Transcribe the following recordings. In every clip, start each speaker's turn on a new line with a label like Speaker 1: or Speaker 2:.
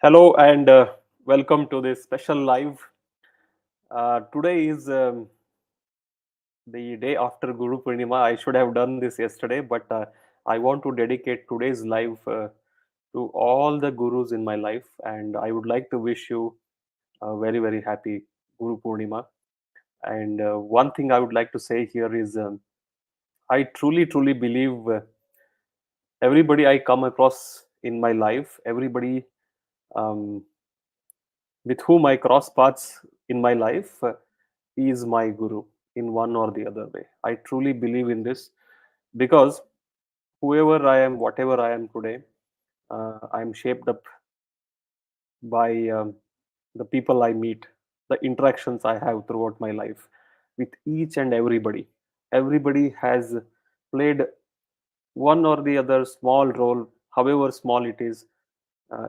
Speaker 1: Hello and welcome to this special live. Today is the day after Guru Purnima. I should have done this yesterday, but I want to dedicate today's live to all the gurus in my life, and I would like to wish you a very, very happy Guru Purnima. And one thing I would like to say here is I truly, truly believe everybody I come across in my life, everybody um, with whom I cross paths in my life. He is my guru in one or the other way. I truly believe in this because whoever I am, whatever I am today, I'm shaped up by the people I meet, the interactions I have throughout my life with each and everybody. Everybody has played one or the other small role, however small it is,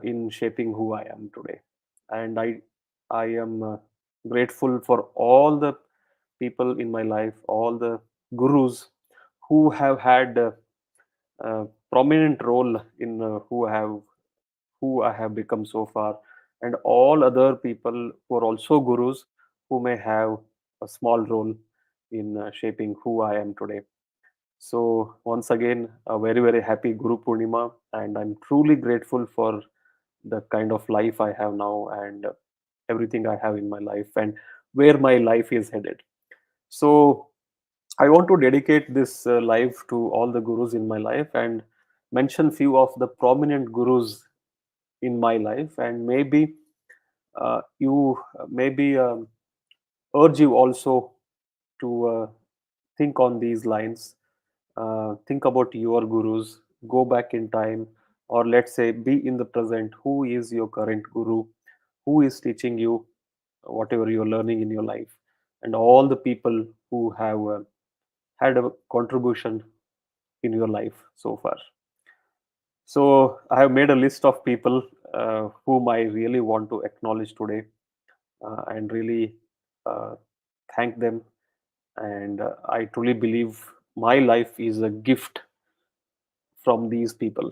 Speaker 1: in shaping who I am today. And I am grateful for all the people in my life, all the gurus who have had a prominent role in who I have become so far, and all other people who are also gurus who may have a small role in shaping who I am today. So once again, a very very happy Guru Purnima, and I'm truly grateful for the kind of life I have now and everything I have in my life and where my life is headed. So I want to dedicate this live to all the gurus in my life and mention few of the prominent gurus in my life, and maybe you maybe urge you also to think on these lines. Think about your gurus, go back in time, or let's say be in the present. Who is your current guru? Who is teaching you whatever you're learning in your life? And all the people who have had a contribution in your life so far. So I have made a list of people whom I really want to acknowledge today and really uh, thank them. And I truly believe my life is a gift from these people.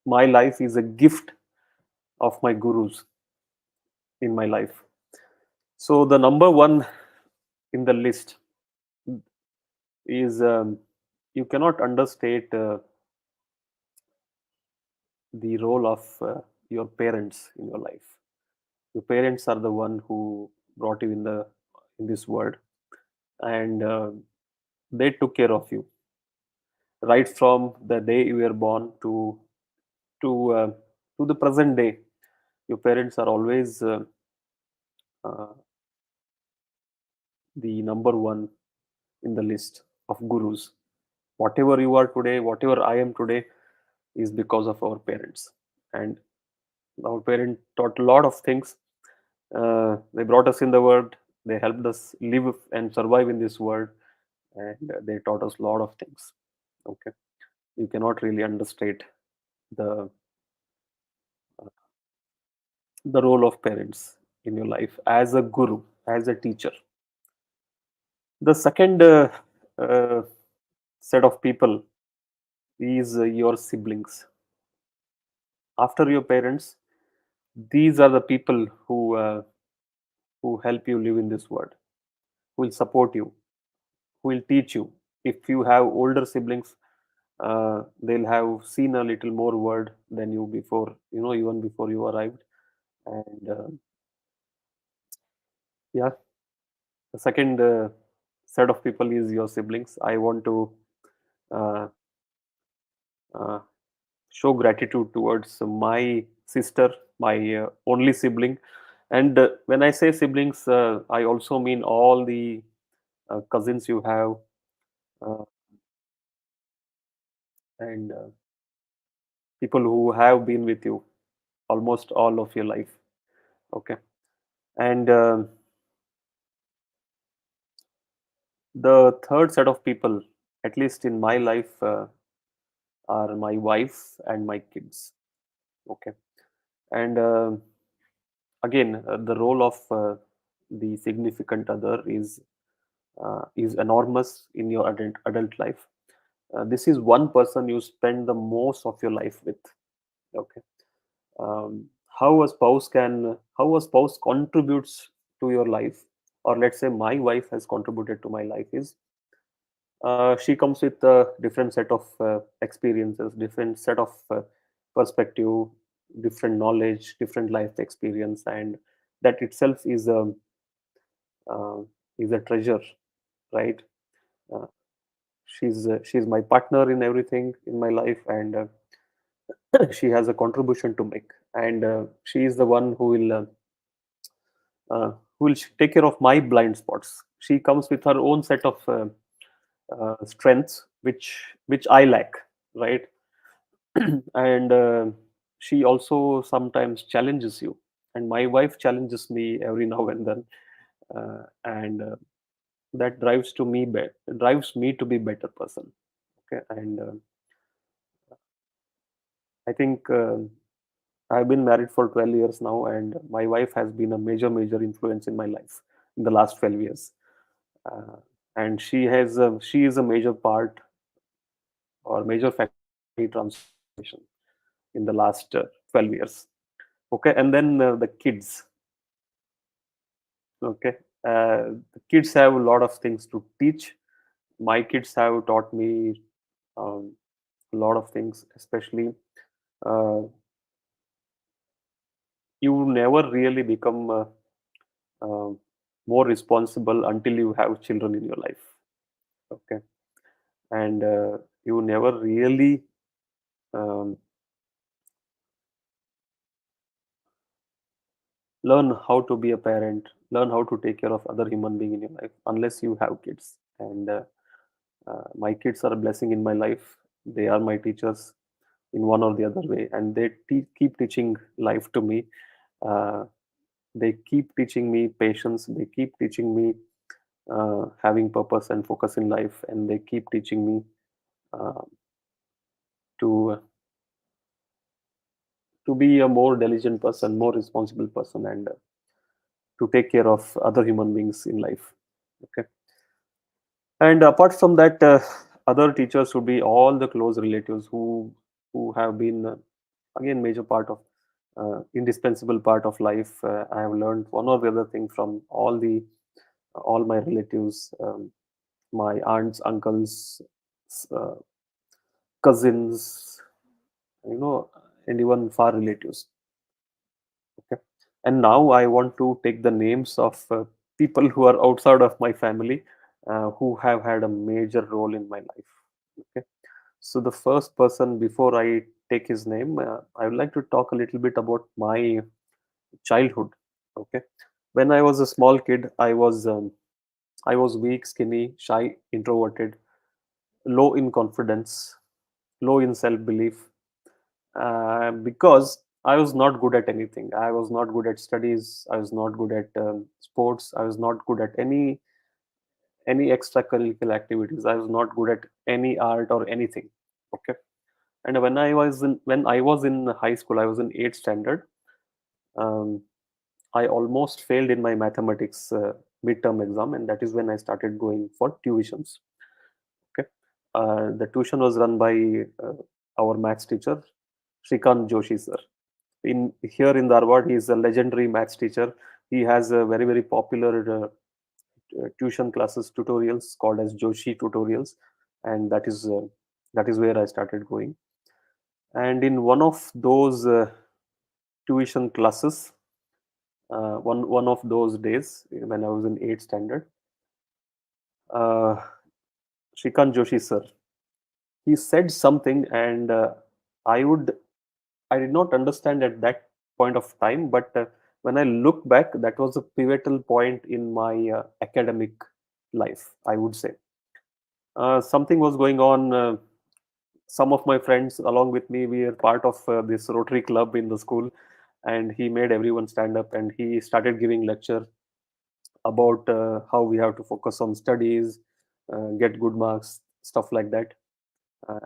Speaker 1: My life is a gift of my gurus in my life. So the number one in the list is you cannot understate the role of your parents in your life. Your parents are the one who brought you in this world, and they took care of you right from the day you were born to uh, to the present day. Your parents are always uh, the number one in the list of gurus. Whatever you are today, whatever I am today, is because of our parents. And our parents taught a lot of things. They brought us in the world. They helped us live and survive in this world, and they taught us a lot of things. Okay, you cannot really understate the the role of parents in your life as a guru, as a teacher. The second uh, set of people is your siblings. After your parents, these are the people who help you live in this world, who will support you, who will teach you. If you have older siblings, they'll have seen a little more world than you before, even before you arrived. And yeah, the second set of people is your siblings. I want to uh, uh, show gratitude towards my sister, my only sibling. And when I say siblings, I also mean all the cousins you have, uh, and people who have been with you almost all of your life. Okay. And the third set of people, at least in my life, are my wife and my kids. Okay. And again, the role of the significant other is enormous in your adult life. This is one person you spend the most of your life with. Okay. how a spouse contributes to your life, or let's say my wife has contributed to my life, is she comes with a different set of experiences, different set of perspective, different knowledge, different life experience, and that itself uh, is a treasure, right? uh, she's my partner in everything in my life, and she has a contribution to make, and she is the one who will take care of my blind spots. She comes with her own set of strengths, which I lack, right? And she also sometimes challenges you, and my wife challenges me every now and then, and that drives me to be better person. Okay, and I think I've been married for 12 years now, and my wife has been a major influence in my life in the last 12 years. uh, and she is a major part or major factor in transformation in the last 12 years. Okay, and then the kids. Okay, the kids have a lot of things to teach. My kids have taught me um, a lot of things, especially uh, you never really become uh, more responsible until you have children in your life. Okay, and you never really um, learn how to be a parent, learn how to take care of other human being in your life unless you have kids. And my kids are a blessing in my life. They are my teachers in one or the other way, and they keep teaching life to me. uh, they keep teaching me patience, they keep teaching me having purpose and focus in life, and they keep teaching me uh, to be a more diligent person, more responsible person, and to take care of other human beings in life. Okay, and apart from that, other teachers would be all the close relatives who have been again major part of indispensable part of life. I have learned one or the other thing from all my relatives, my aunts, uncles, uh, cousins, you know, and even far relatives. Okay. And now I want to take the names of people who are outside of my family, who have had a major role in my life. Okay. So the first person, before I take his name, I would like to talk a little bit about my childhood. Okay. When I was a small kid, I was weak, skinny, shy, introverted, low in confidence, low in self belief, because I was not good at anything. I was not good at studies. I was not good at sports. I was not good at any extracurricular activities. I was not good at any art or anything. Okay. And when I was in high school, I was in eighth standard. Um, I almost failed in my mathematics midterm exam, and that is when I started going for tuitions. Okay, the tuition was run by our maths teacher, Shrikant Joshi sir. In here in Dharwad, he is a legendary maths teacher. He has a very popular tuition classes tutorials called as Joshi tutorials, and that is where I started going. And in one of those tuition classes, one of those days when I was in eighth standard, uh, Shrikant Joshi sir, he said something, and I did not understand at that point of time, but when I look back, that was a pivotal point in my academic life, I would say. Something was going on. Some of my friends, along with me, we are part of this Rotary Club in the school, and he made everyone stand up and he started giving lecture about how we have to focus on studies, get good marks, stuff like that,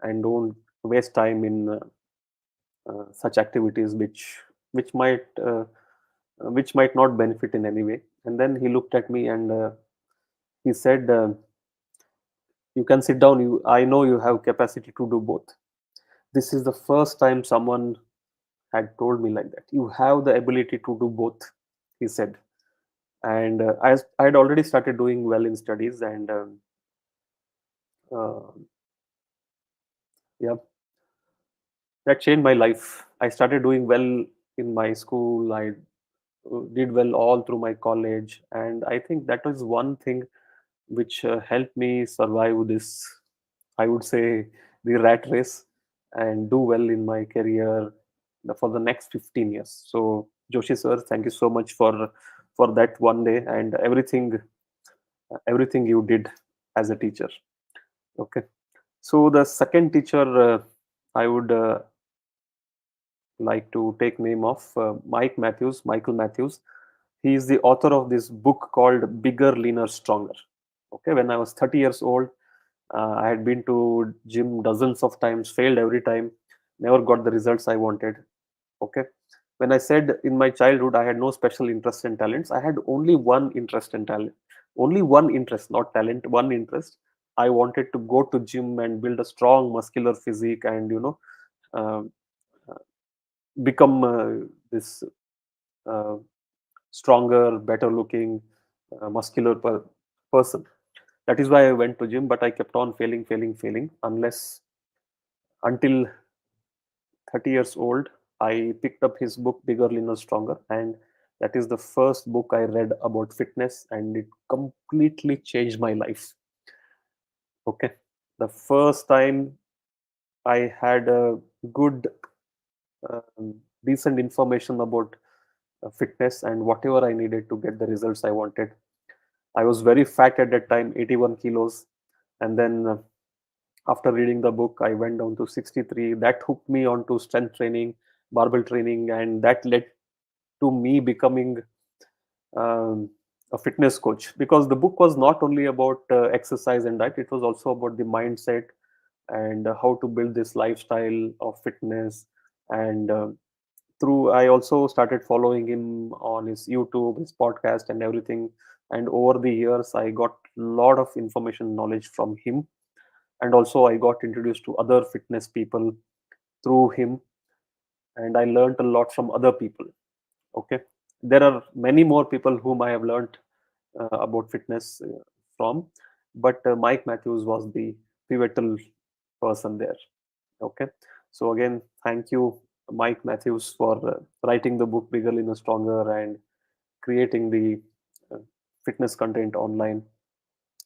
Speaker 1: and don't waste time in such activities which might not benefit in any way. And then he looked at me and he said, "You can sit down. I know you have capacity to do both." This is the first time someone had told me like that. You have the ability to do both, he said. And I had already started doing well in studies, and uh, yeah, that changed my life. I started doing well in my school. I did well all through my college, and I think that was one thing which helped me survive this, I would say, the rat race, and do well in my career for the next 15 years. So, Joshi sir, thank you so much for that one day and everything you did as a teacher. Okay. So the second teacher I would like to take name of Michael Matthews. He is the author of this book called Bigger, Leaner, Stronger. Okay, when I was 30 years old, I had been to gym dozens of times, failed every time, never got the results I wanted. Okay, when I said in my childhood I had no special interest and talents, I had only one interest and talent, only one interest, not talent, one interest. I wanted to go to gym and build a strong muscular physique, and um, become this uh, stronger, better looking, muscular person. That is why I went to gym, but I kept on failing, unless until 30 years old, I picked up his book, Bigger, Leaner, Stronger, and that is the first book I read about fitness, and it completely changed my life. Okay. The first time I had a good, decent information about fitness and whatever I needed to get the results I wanted. I was very fat at that time, 81 kilos. And then after reading the book, I went down to 63. That hooked me onto strength training, barbell training, and that led to me becoming um, a fitness coach, because the book was not only about exercise and diet, it was also about the mindset and how to build this lifestyle of fitness. And through I also started following him on his YouTube, his podcast, and everything. And over the years, I got a lot of information, knowledge from him, and also I got introduced to other fitness people through him, and I learned a lot from other people. Okay, there are many more people whom I have learned about fitness from, but Mike Matthews was the pivotal person there. Okay, so again, thank you, Mike Matthews, for writing the book Bigger, Leaner, Stronger, and creating the uh, fitness content online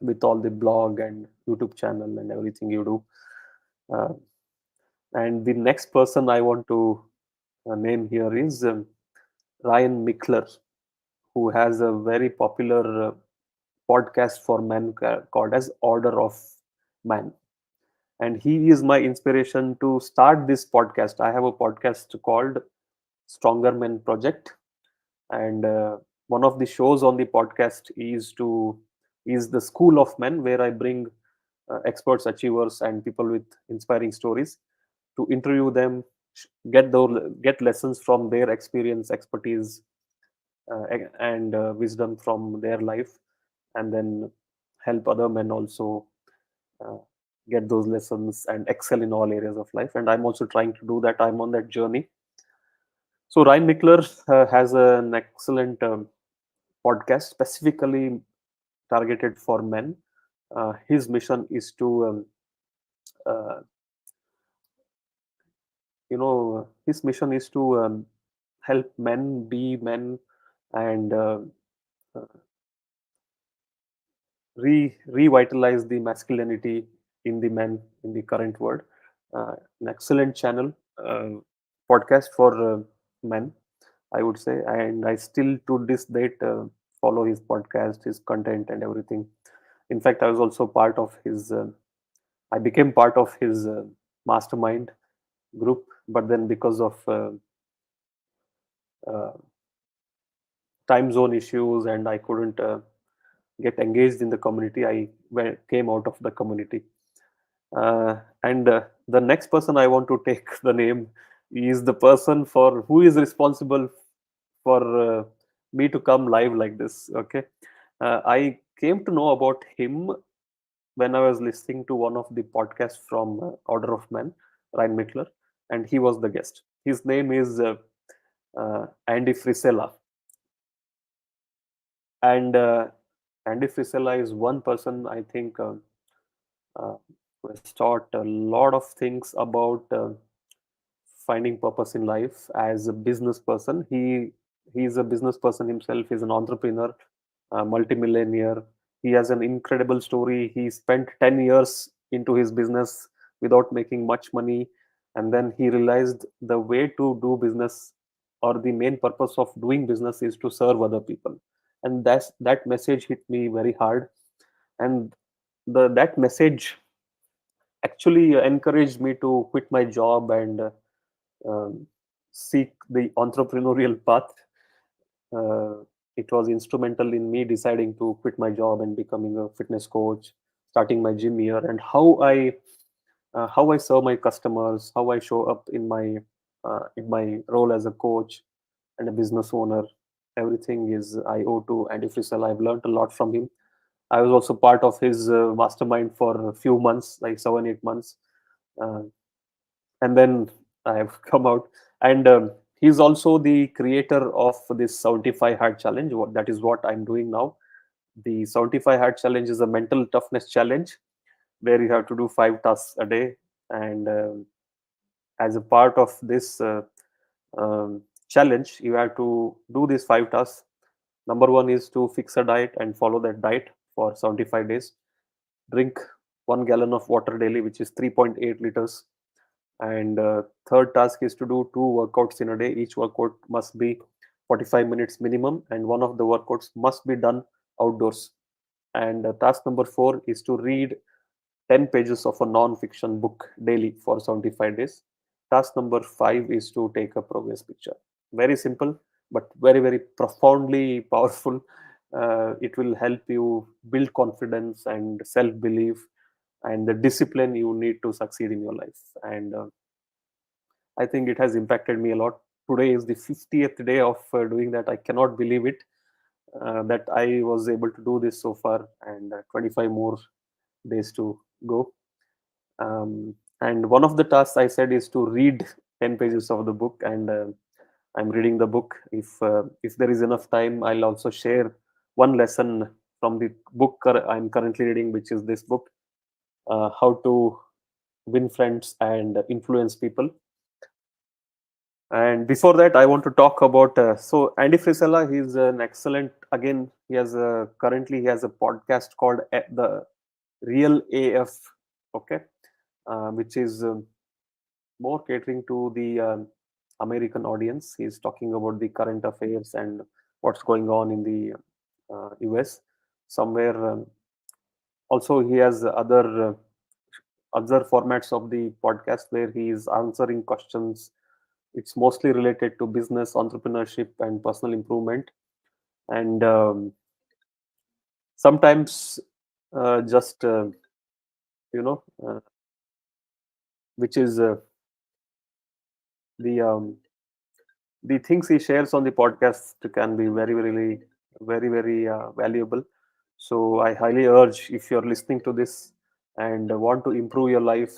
Speaker 1: with all the blog and YouTube channel and everything you do. Uh, and the next person I want to name here is Ryan Michler, who has a very popular podcast for men called as Order of Man. And he is my inspiration to start this podcast. I have a podcast called Stronger Men Project, and one of the shows on the podcast is the School of Men, where I bring experts, achievers, and people with inspiring stories to interview them, get lessons from their experience, expertise, and wisdom from their life, and then help other men also uh, get those lessons and excel in all areas of life. And I'm also trying to do that. I'm on that journey. So Ryan Michler has an excellent podcast specifically targeted for men. His mission is to uh, his mission is to help men be men, and uh, revitalize the masculinity in the men in the current world. An excellent channel, uh, podcast for men, I would say, and I still to this date follow his podcast, his content, and everything. In fact, I was also part of his. I became part of his mastermind group, but then because of uh, time zone issues, and I couldn't get engaged in the community, came out of the community. And the next person I want to take the name is the person for who is responsible for me to come live like this. Okay, I came to know about him when I was listening to one of the podcasts from Order of Man, Ryan Michler, and he was the guest. His name is Andy Frisella, and Andy Frisella is one person I think uh, who has taught a lot of things about finding purpose in life as a business person. He's a business person himself. He's an entrepreneur, a multimillionaire. He has an incredible story. He spent 10 years into his business without making much money, and then he realized the way to do business, or the main purpose of doing business, is to serve other people. And that message hit me very hard. And the that message actually encouraged me to quit my job and um, seek the entrepreneurial path. Uh, it was instrumental in me deciding to quit my job and becoming a fitness coach, starting my gym here, and how I serve my customers, how I show up in my role as a coach and a business owner. Everything is I owe to Andy Frisell. I've learned a lot from him. I was also part of his mastermind for a few months, like 7 8 months. Uh, and then I have come out. And he's also the creator of this 75 Hard Challenge. That is what I'm doing now. The 75 Hard Challenge is a mental toughness challenge where you have to do 5 tasks a day. And as a part of this challenge, you have to do these 5 tasks. Number one is to fix a diet and follow that diet for 75 days. Drink 1 gallon of water daily, which is 3.8 liters. And third task is to do 2 workouts in a day. Each workout must be 45 minutes minimum, and one of the workouts must be done outdoors. And task number four is to read 10 pages of a non-fiction book daily for 75 days. Task number five is to take a progress picture. Very simple, but very, very profoundly powerful. It will help you build confidence and self belief and the discipline you need to succeed in your life. And I think it has impacted me a lot. Today is the 50th day of doing that. I cannot believe it that I was able to do this so far, and 25 more days to go. And one of the tasks I said is to read 10 pages of the book, and I'm reading the book. If there is enough time, I'll also share one lesson from the book I'm currently reading, which is this book, How to Win Friends and Influence People. And before that, I want to talk about so Andy Frisella. He's an excellent. Again, he has a podcast called the Real AF. Okay, which is more catering to the American audience. He's talking about the current affairs and what's going on in the US. Somewhere also he has other formats of the podcast where he is answering questions. It's mostly related to business, entrepreneurship, and personal improvement. And sometimes just you know, which is the the things he shares on the podcast can be very valuable. So I highly urge, if you're listening to this and want to improve your life,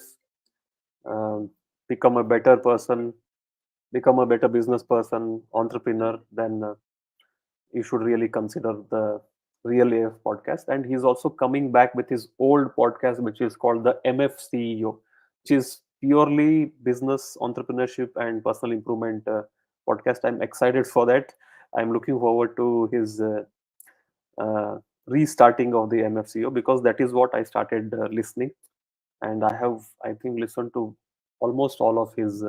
Speaker 1: um, become a better person, become a better business person, entrepreneur, then you should really consider the Real AF podcast. And he's also coming back with his old podcast, which is called the MF CEO, which is purely business, entrepreneurship, and personal improvement podcast. I'm excited for that. I'm looking forward to his uh, restarting of the MFCO, because that is what I started listening. And I have, I think, listened to almost all of his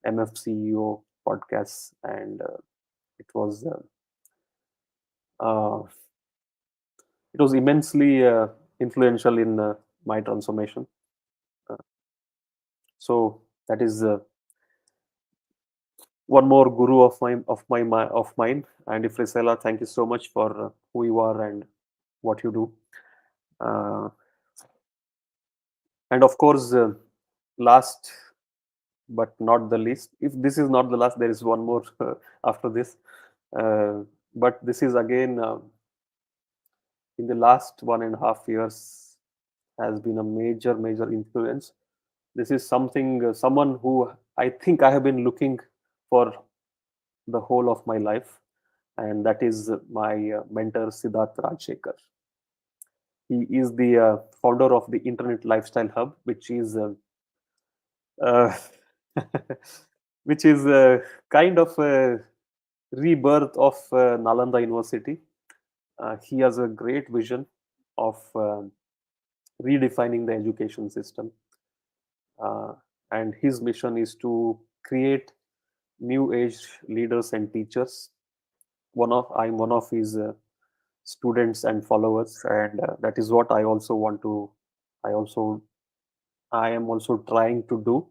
Speaker 1: MFCEO podcasts, and it was uh, it was immensely influential in my transformation. Uh, so that is one more guru of mine, Andy Frisella. Thank you so much for who you are and what you do. Uh, and of course, last but not the least, if this is not the last, there is one more after this. Uh, but this is again in the last 1.5 years has been a major influence. This is something, someone who I think I have been looking for the whole of my life, and that is my mentor Siddharth Rajshekar. He is the founder of the Internet Lifestyle Hub, uh, which is kind of a rebirth of Nalanda University. He has a great vision of redefining the education system, uh, and his mission is to create new age leaders and teachers. I'm one of his students and followers, and that is what I also want to. I also I am also trying to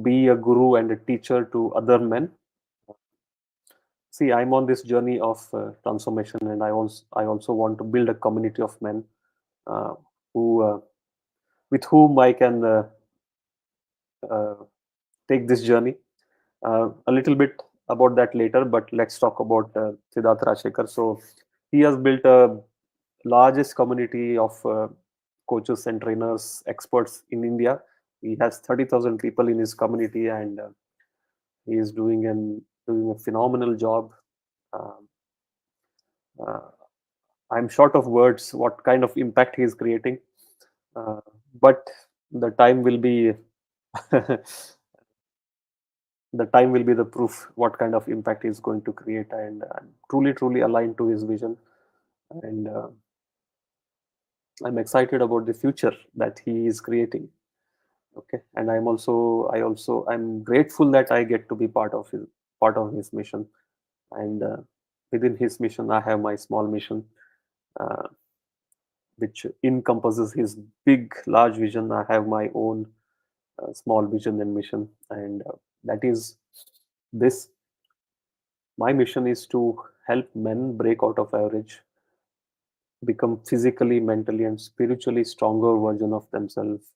Speaker 1: be a guru and a teacher to other men. See, I'm on this journey of transformation, and I also want to build a community of men uh, who with whom I can uh, take this journey. A little bit about that later, but let's talk about Siddharth Rajshekar. So he has built a largest community of coaches and trainers, experts in India. He has 30,000 people in his community, and he is doing a phenomenal job. Um, uh, I'm short of words what kind of impact he is creating, uh, but the time will be the time will be the proof what kind of impact he's going to create, and truly aligned to his vision. And I'm excited about the future that he is creating. Okay, and I'm grateful that I get to be part of his mission. And within his mission I have my small mission, uh, which encompasses his big large vision. I have my own small vision and mission, and that is this. My mission is to help men break out of average, become physically, mentally, and spiritually stronger version of themselves,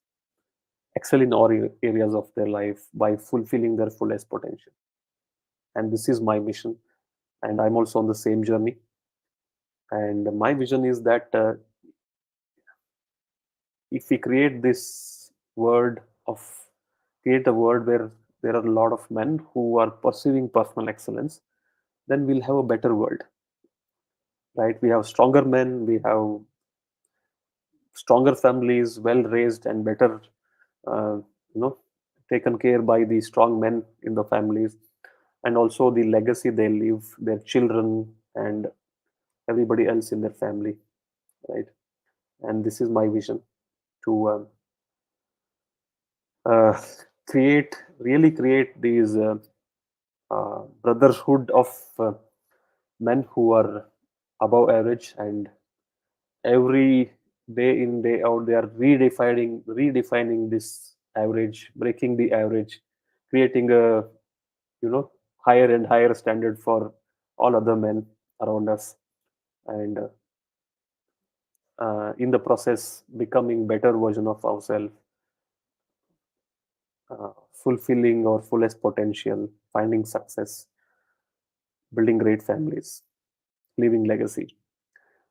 Speaker 1: excel in all areas of their life by fulfilling their fullest potential. And this is my mission, and I'm also on the same journey. And my vision is that if we word of create a world where there are a lot of men who are pursuing personal excellence, then we'll have a better world, right? We have stronger men, we have stronger families, well raised and better, uh, you know, taken care by the strong men in the families, and also the legacy they leave their children and everybody else in their family, right? And this is my vision to uh, really create these brotherhood of men who are above average, and every day in day out they are redefining this average, breaking the average, creating a higher and higher standard for all other men around us, and in the process becoming better version of ourselves, fulfilling our fullest potential, finding success, building great families, leaving legacy.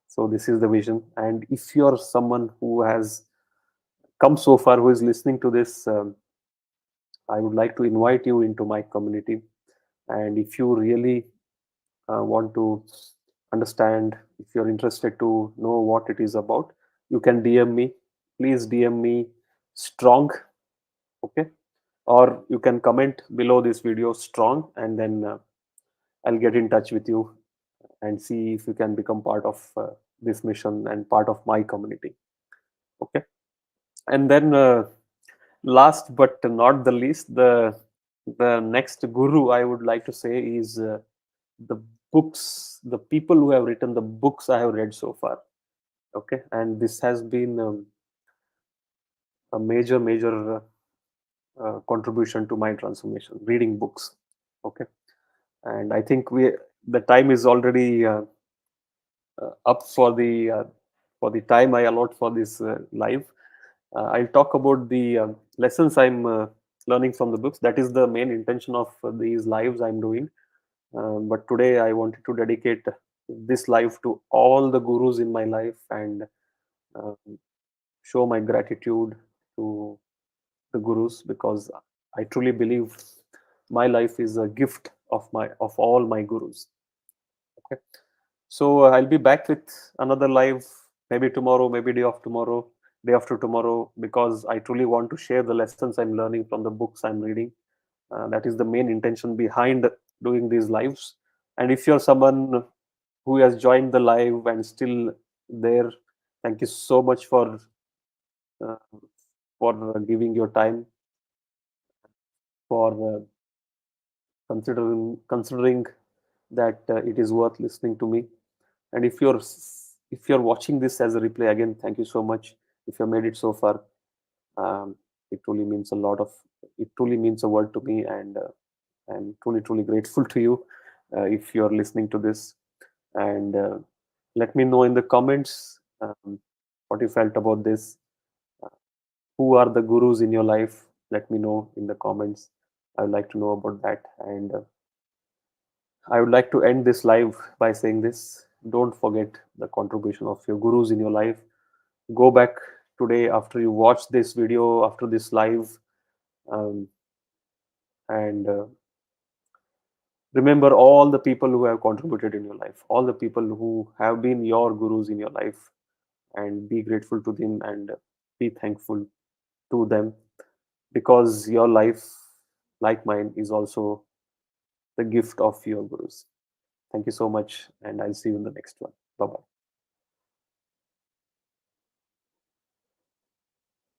Speaker 1: So this is the vision. And if you're someone who has come so far, who is listening to this, I would like to invite you into my community. And if you really want to understand, if you're interested to know what it is about, you can DM me. Please DM me strong, okay? Or you can comment below this video strong, and then I'll get in touch with you and see if you can become part of this mission and part of my community. Okay. And then last but not the least, the next guru I would like to say is the books, the people who have written the books I have read so far. Okay, and this has been a major contribution to my transformation. Reading books. Okay, and I think we the time is already up for the time I allot for this live. I'll talk about the lessons I'm learning from the books. That is the main intention of these lives I'm doing. But today I wanted to dedicate this life to all the gurus in my life, and uh, show my gratitude to the gurus, because I truly believe my life is a gift of all my gurus. Okay. So I'll be back with another live, maybe tomorrow, maybe day of tomorrow, day after tomorrow, because I truly want to share the lessons I'm learning from the books I'm reading. That is the main intention behind doing these lives. And if you're someone who has joined the live and still there, thank you so much uh, for giving your time, for considering that it is worth listening to me. And if you're watching this as a replay again, thank you so much. If you made it so far, um, it truly means a lot of. It truly means a word to me, and I'm truly grateful to you if you're listening to this. And let me know in the comments what you felt about this. Uh, who are the gurus in your life? Let me know in the comments. I would like to know about that. And I would like to end this live by saying this: don't forget the contribution of your gurus in your life. Go back today after you watch this video, after this live, um, and remember all the people who have contributed in your life, all the people who have been your gurus in your life, and be grateful to them and be thankful to them, because your life, like mine, is also the gift of your gurus. Thank you so much, and I'll see you in the next one. Bye bye.